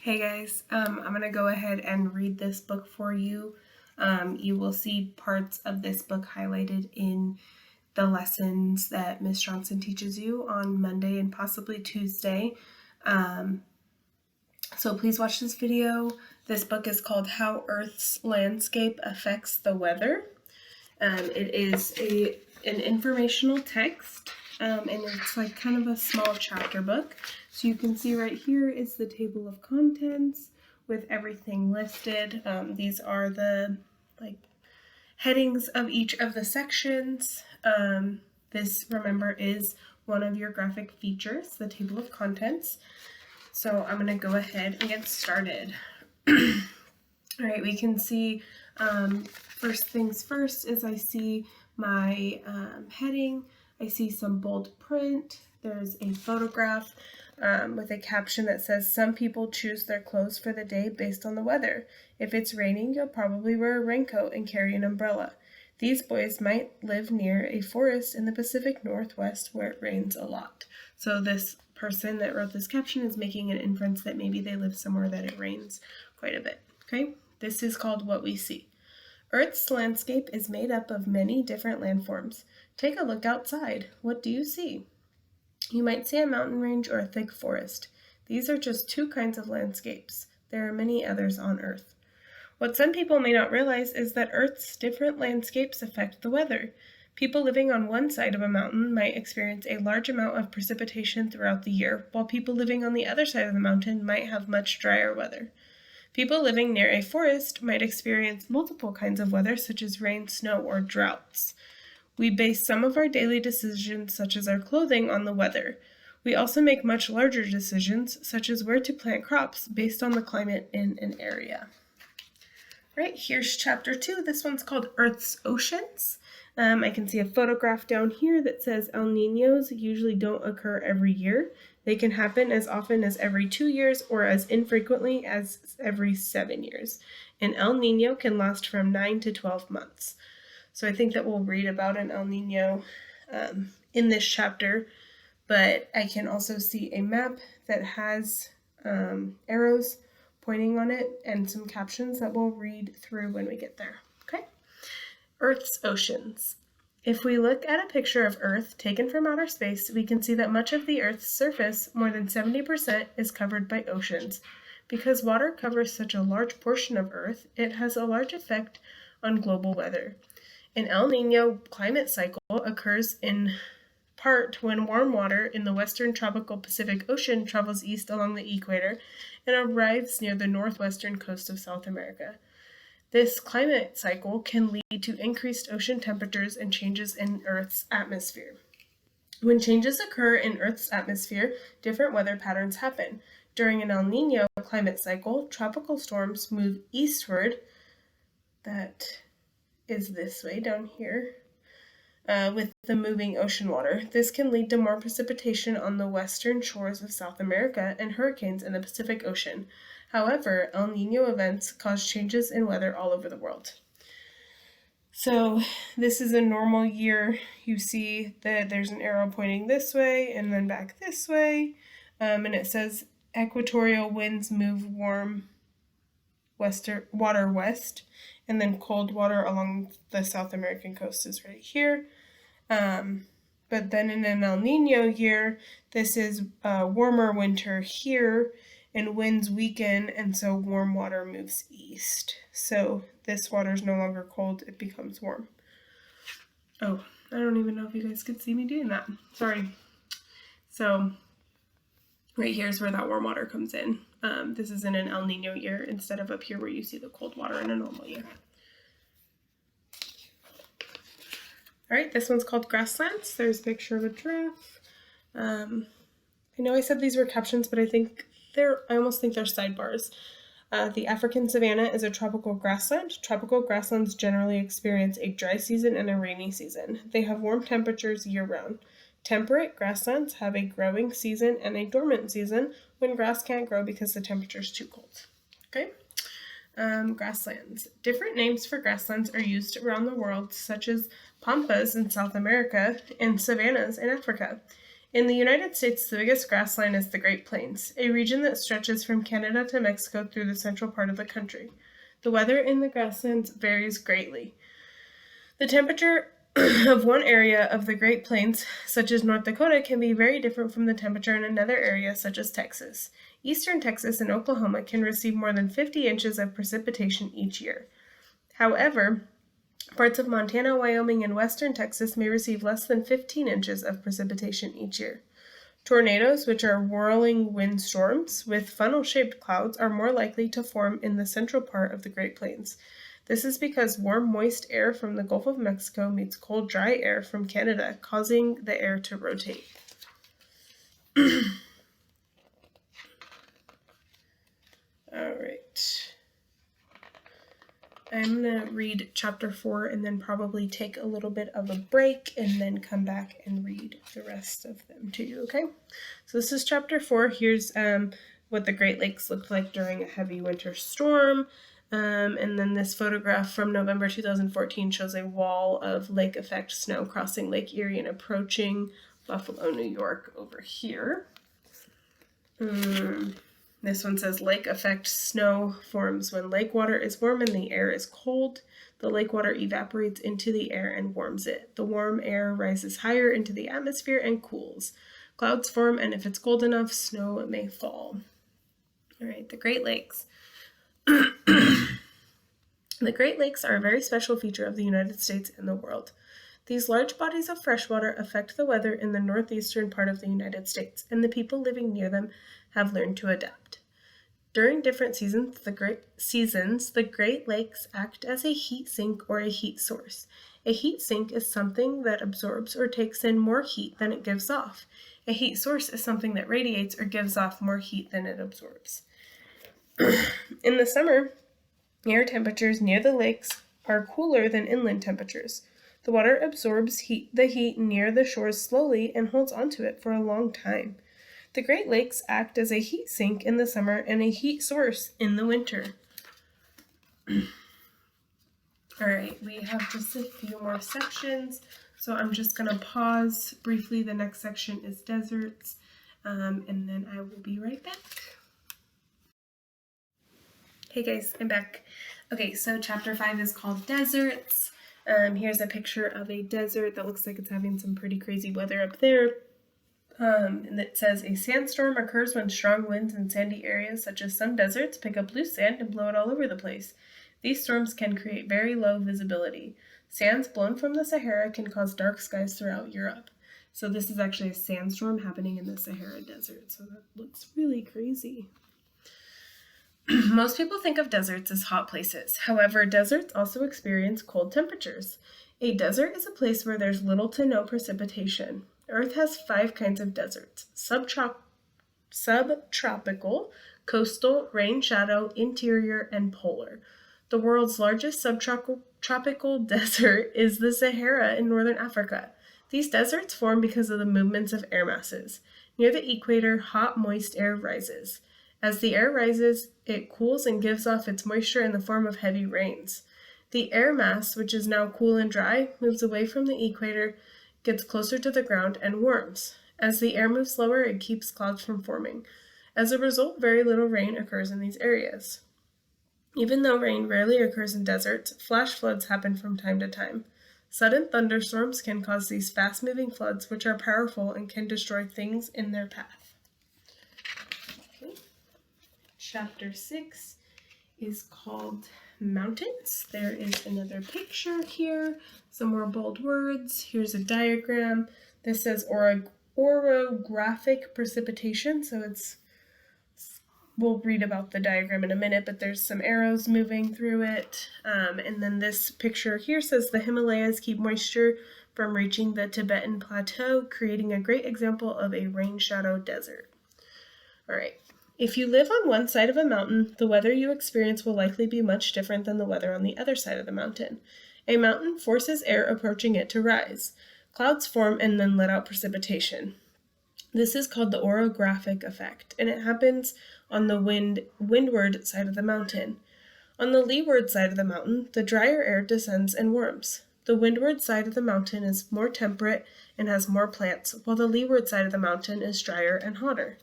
Hey guys, I'm going to go ahead and read this book for you. You will see parts of this book highlighted in the lessons that Miss Johnson teaches you on Monday and possibly Tuesday. So please watch this video. This book is called How Earth's Landscape Affects the Weather. It is an informational text, and it's like kind of a small chapter book. So you can see right here is the table of contents with everything listed. These are the headings of each of the sections. This, remember, is one of your graphic features, the table of contents. So I'm going to go ahead and get started. All right, we can see first things first is I see my heading. I see some bold print. There's a photograph with a caption that says, "Some people choose their clothes for the day based on the weather. If it's raining, you'll probably wear a raincoat and carry an umbrella. These boys might live near a forest in the Pacific Northwest where it rains a lot." So this person that wrote this caption is making an inference that maybe they live somewhere that it rains quite a bit. Okay, this is called What We See. Earth's landscape is made up of many different landforms. Take a look outside. What do you see? You might see a mountain range or a thick forest. These are just two kinds of landscapes. There are many others on Earth. What some people may not realize is that Earth's different landscapes affect the weather. People living on one side of a mountain might experience a large amount of precipitation throughout the year, while people living on the other side of the mountain might have much drier weather. People living near a forest might experience multiple kinds of weather, such as rain, snow, or droughts. We base some of our daily decisions, such as our clothing, on the weather. We also make much larger decisions, such as where to plant crops, based on the climate in an area. All right, here's chapter 2. This one's called Earth's Oceans. I can see a photograph down here that says El Niños usually don't occur every year. They can happen as often as every 2 years or as infrequently as every 7 years. An El Niño can last from 9 to 12 months. So I think that we'll read about an El Niño in this chapter, but I can also see a map that has arrows pointing on it and some captions that we'll read through when we get there. Okay? Earth's oceans. If we look at a picture of Earth taken from outer space, we can see that much of the Earth's surface, more than 70%, is covered by oceans. Because water covers such a large portion of Earth, it has a large effect on global weather. An El Niño climate cycle occurs in part when warm water in the western tropical Pacific Ocean travels east along the equator and arrives near the northwestern coast of South America. This climate cycle can lead to increased ocean temperatures and changes in Earth's atmosphere. When changes occur in Earth's atmosphere, different weather patterns happen. During an El Niño climate cycle, tropical storms move eastward. That is this way down here. With the moving ocean water. This can lead to more precipitation on the western shores of South America and hurricanes in the Pacific Ocean. However, El Niño events cause changes in weather all over the world. So this is a normal year. You see that there's an arrow pointing this way and then back this way. And it says equatorial winds move warm water west, and then cold water along the South American coast is right here. But then in an El Niño year, this is a warmer winter here, and winds weaken, and so warm water moves east. So this water is no longer cold, it becomes warm. Oh, I don't even know if you guys could see me doing that. Sorry. So right here is where that warm water comes in. This is in an El Niño year instead of up here where you see the cold water in a normal year. All right, this one's called Grasslands. There's a picture of a giraffe. I know I said these were captions, but I almost think they're sidebars. The African savanna is a tropical grassland. Tropical grasslands generally experience a dry season and a rainy season. They have warm temperatures year-round. Temperate grasslands have a growing season and a dormant season when grass can't grow because the temperature is too cold. Okay? Grasslands. Different names for grasslands are used around the world, such as pampas in South America and savannas in Africa. In the United States, the biggest grassland is the Great Plains, a region that stretches from Canada to Mexico through the central part of the country. The weather in the grasslands varies greatly. The temperature of one area of the Great Plains, such as North Dakota, can be very different from the temperature in another area, such as Texas. Eastern Texas and Oklahoma can receive more than 50 inches of precipitation each year. However, parts of Montana, Wyoming, and western Texas may receive less than 15 inches of precipitation each year. Tornadoes, which are whirling windstorms with funnel-shaped clouds, are more likely to form in the central part of the Great Plains. This is because warm, moist air from the Gulf of Mexico meets cold, dry air from Canada, causing the air to rotate. All right. I'm going to read chapter 4 and then probably take a little bit of a break and then come back and read the rest of them to you, okay? So this is chapter 4. Here's what the Great Lakes looked like during a heavy winter storm. And then this photograph from November 2014 shows a wall of lake effect snow crossing Lake Erie and approaching Buffalo, New York over here. This one says lake effect snow forms when lake water is warm and the air is cold. The lake water evaporates into the air and warms it. The warm air rises higher into the atmosphere and cools. Clouds form, and if it's cold enough, snow may fall. All right, the Great Lakes. The Great Lakes are a very special feature of the United States and the world. These large bodies of freshwater affect the weather in the northeastern part of the United States, and the people living near them have learned to adapt. During different seasons, the Great Lakes act as a heat sink or a heat source. A heat sink is something that absorbs or takes in more heat than it gives off. A heat source is something that radiates or gives off more heat than it absorbs. In the summer, air temperatures near the lakes are cooler than inland temperatures. The water absorbs the heat near the shores slowly and holds onto it for a long time. The Great Lakes act as a heat sink in the summer and a heat source in the winter. All right, we have just a few more sections, so I'm just going to pause briefly. The next section is deserts, and then I will be right back. Hey guys, I'm back. Okay, so chapter 5 is called Deserts. Here's a picture of a desert that looks like it's having some pretty crazy weather up there. And it says, a sandstorm occurs when strong winds in sandy areas such as some deserts pick up loose sand and blow it all over the place. These storms can create very low visibility. Sands blown from the Sahara can cause dark skies throughout Europe. So this is actually a sandstorm happening in the Sahara Desert, so that looks really crazy. Most people think of deserts as hot places. However, deserts also experience cold temperatures. A desert is a place where there's little to no precipitation. Earth has 5 kinds of deserts: subtropical, coastal, rain shadow, interior, and polar. The world's largest subtropical desert is the Sahara in northern Africa. These deserts form because of the movements of air masses. Near the equator, hot, moist air rises. As the air rises, it cools and gives off its moisture in the form of heavy rains. The air mass, which is now cool and dry, moves away from the equator, gets closer to the ground, and warms. As the air moves slower, it keeps clouds from forming. As a result, very little rain occurs in these areas. Even though rain rarely occurs in deserts, flash floods happen from time to time. Sudden thunderstorms can cause these fast-moving floods, which are powerful and can destroy things in their path. Chapter 6 is called Mountains. There is another picture here, some more bold words. Here's a diagram. This says orographic precipitation, so we'll read about the diagram in a minute, but there's some arrows moving through it. And then this picture here says the Himalayas keep moisture from reaching the Tibetan Plateau, creating a great example of a rain shadow desert. All right. If you live on one side of a mountain, the weather you experience will likely be much different than the weather on the other side of the mountain. A mountain forces air approaching it to rise. Clouds form and then let out precipitation. This is called the Orographic Effect, and it happens on the windward side of the mountain. On the leeward side of the mountain, the drier air descends and warms. The windward side of the mountain is more temperate and has more plants, while the leeward side of the mountain is drier and hotter.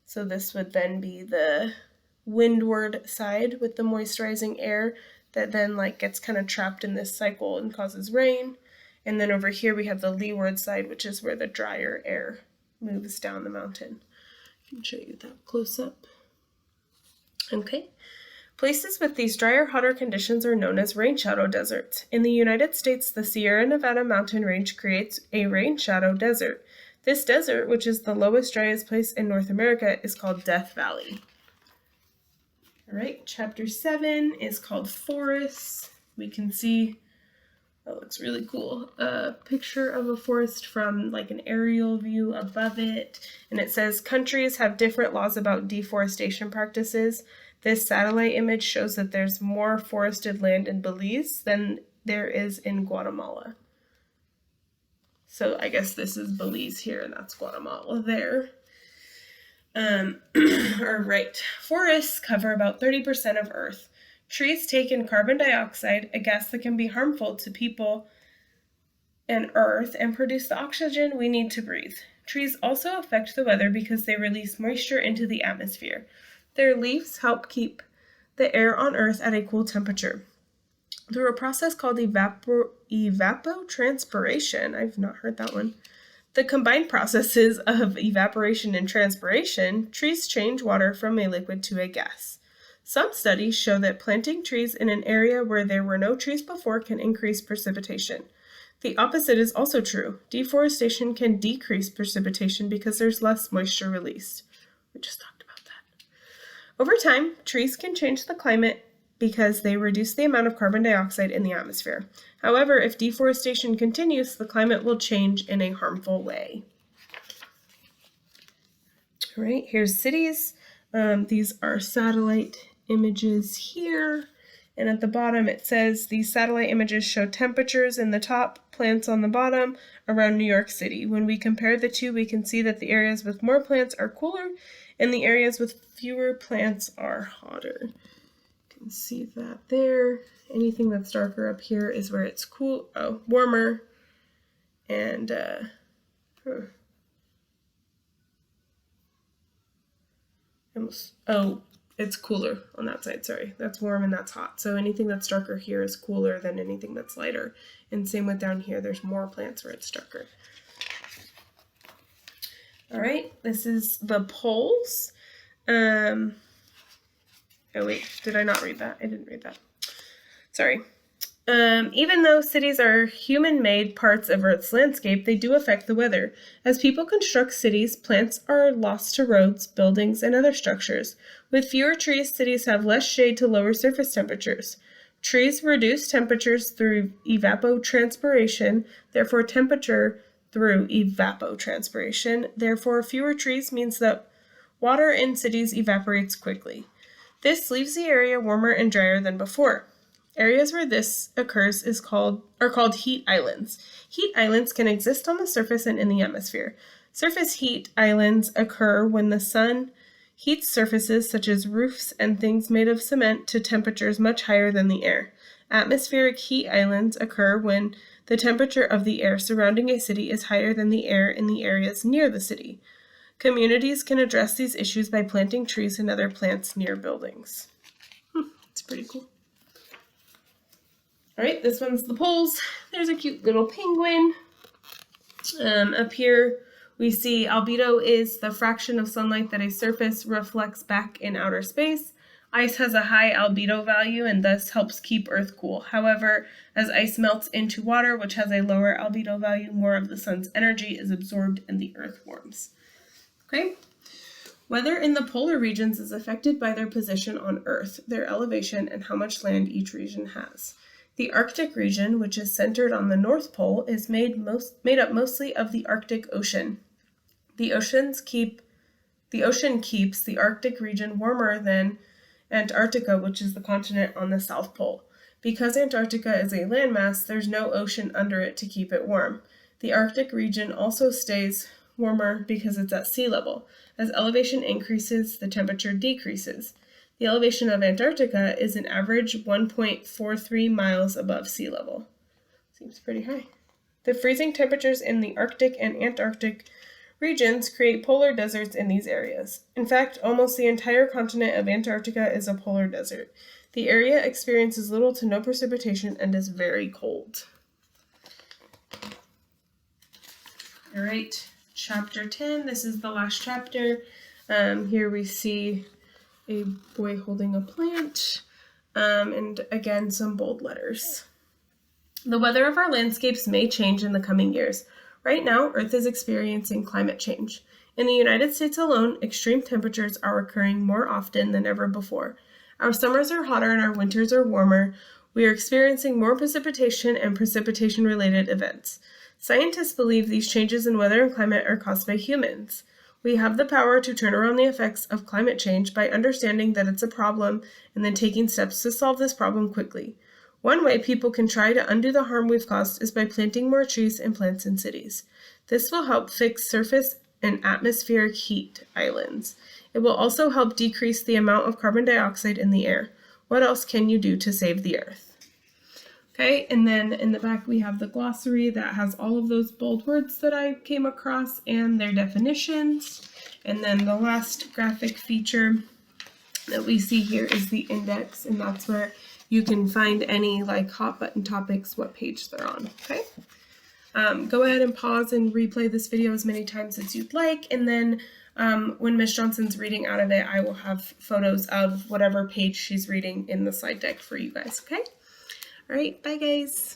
So this would then be the windward side with the moisturizing air that then gets kind of trapped in this cycle and causes rain. And then over here we have the leeward side, which is where the drier air moves down the mountain. I can show you that close up. Okay. Places with these drier, hotter conditions are known as rain shadow deserts. In the United States, the Sierra Nevada mountain range creates a rain shadow desert. This desert, which is the lowest, driest place in North America, is called Death Valley. All right, chapter 7 is called Forests. We can see, that looks really cool, a picture of a forest from an aerial view above it. And it says, countries have different laws about deforestation practices. This satellite image shows that there's more forested land in Belize than there is in Guatemala. So I guess this is Belize here, and that's Guatemala there. All right. Forests cover about 30% of Earth. Trees take in carbon dioxide, a gas that can be harmful to people and Earth, and produce the oxygen we need to breathe. Trees also affect the weather because they release moisture into the atmosphere. Their leaves help keep the air on Earth at a cool temperature. Through a process called evapotranspiration, I've not heard that one, the combined processes of evaporation and transpiration, trees change water from a liquid to a gas. Some studies show that planting trees in an area where there were no trees before can increase precipitation. The opposite is also true. Deforestation can decrease precipitation because there's less moisture released. We just talked about that. Over time, trees can change the climate because they reduce the amount of carbon dioxide in the atmosphere. However, if deforestation continues, the climate will change in a harmful way. All right, here's cities. These are satellite images here. And at the bottom it says these satellite images show temperatures in the top, plants on the bottom, around New York City. When we compare the two, we can see that the areas with more plants are cooler and the areas with fewer plants are hotter. You can see that there. Anything that's darker up here is where it's warmer. And it's cooler on that side, sorry. That's warm and that's hot. So anything that's darker here is cooler than anything that's lighter. And same with down here, there's more plants where it's darker. All right, this is the poles. Oh wait, did I not read that? I didn't read that. Sorry. Even though cities are human-made parts of Earth's landscape, they do affect the weather. As people construct cities, plants are lost to roads, buildings, and other structures. With fewer trees, cities have less shade to lower surface temperatures. Trees reduce temperatures through evapotranspiration, therefore temperature through evapotranspiration. Therefore, fewer trees means that water in cities evaporates quickly. This leaves the area warmer and drier than before. Areas where this occurs are called heat islands. Heat islands can exist on the surface and in the atmosphere. Surface heat islands occur when the sun heats surfaces such as roofs and things made of cement to temperatures much higher than the air. Atmospheric heat islands occur when the temperature of the air surrounding a city is higher than the air in the areas near the city. Communities can address these issues by planting trees and other plants near buildings. It's pretty cool. All right, this one's the poles. There's a cute little penguin. Up here, we see albedo is the fraction of sunlight that a surface reflects back in outer space. Ice has a high albedo value and thus helps keep Earth cool. However, as ice melts into water, which has a lower albedo value, more of the sun's energy is absorbed and the Earth warms. Okay. Weather in the polar regions is affected by their position on Earth, their elevation, and how much land each region has. The Arctic region, which is centered on the North Pole, is made up mostly of the Arctic Ocean. The ocean keeps the Arctic region warmer than Antarctica, which is the continent on the South Pole. Because Antarctica is a landmass, there's no ocean under it to keep it warm. The Arctic region also stays warmer because it's at sea level. As elevation increases, the temperature decreases. The elevation of Antarctica is an average 1.43 miles above sea level. So Seems pretty high. The freezing temperatures in the Arctic and Antarctic regions create polar deserts in these areas. In fact, almost the entire continent of Antarctica is a polar desert. The area experiences little to no precipitation and is very cold. All right, chapter 10. This is the last chapter. Here we see a boy holding a plant, and again, some bold letters. The weather of our landscapes may change in the coming years. Right now, Earth is experiencing climate change. In the United States alone, extreme temperatures are occurring more often than ever before. Our summers are hotter and our winters are warmer. We are experiencing more precipitation and precipitation-related events. Scientists believe these changes in weather and climate are caused by humans. We have the power to turn around the effects of climate change by understanding that it's a problem and then taking steps to solve this problem quickly. One way people can try to undo the harm we've caused is by planting more trees and plants in cities. This will help fix surface and atmospheric heat islands. It will also help decrease the amount of carbon dioxide in the air. What else can you do to save the Earth? Okay, and then in the back we have the glossary that has all of those bold words that I came across and their definitions. And then the last graphic feature that we see here is the index, and that's where you can find any like hot button topics, what page they're on, okay? Go ahead and pause and replay this video as many times as you'd like, and then when Miss Johnson's reading out of it, I will have photos of whatever page she's reading in the slide deck for you guys, okay? All right, bye guys.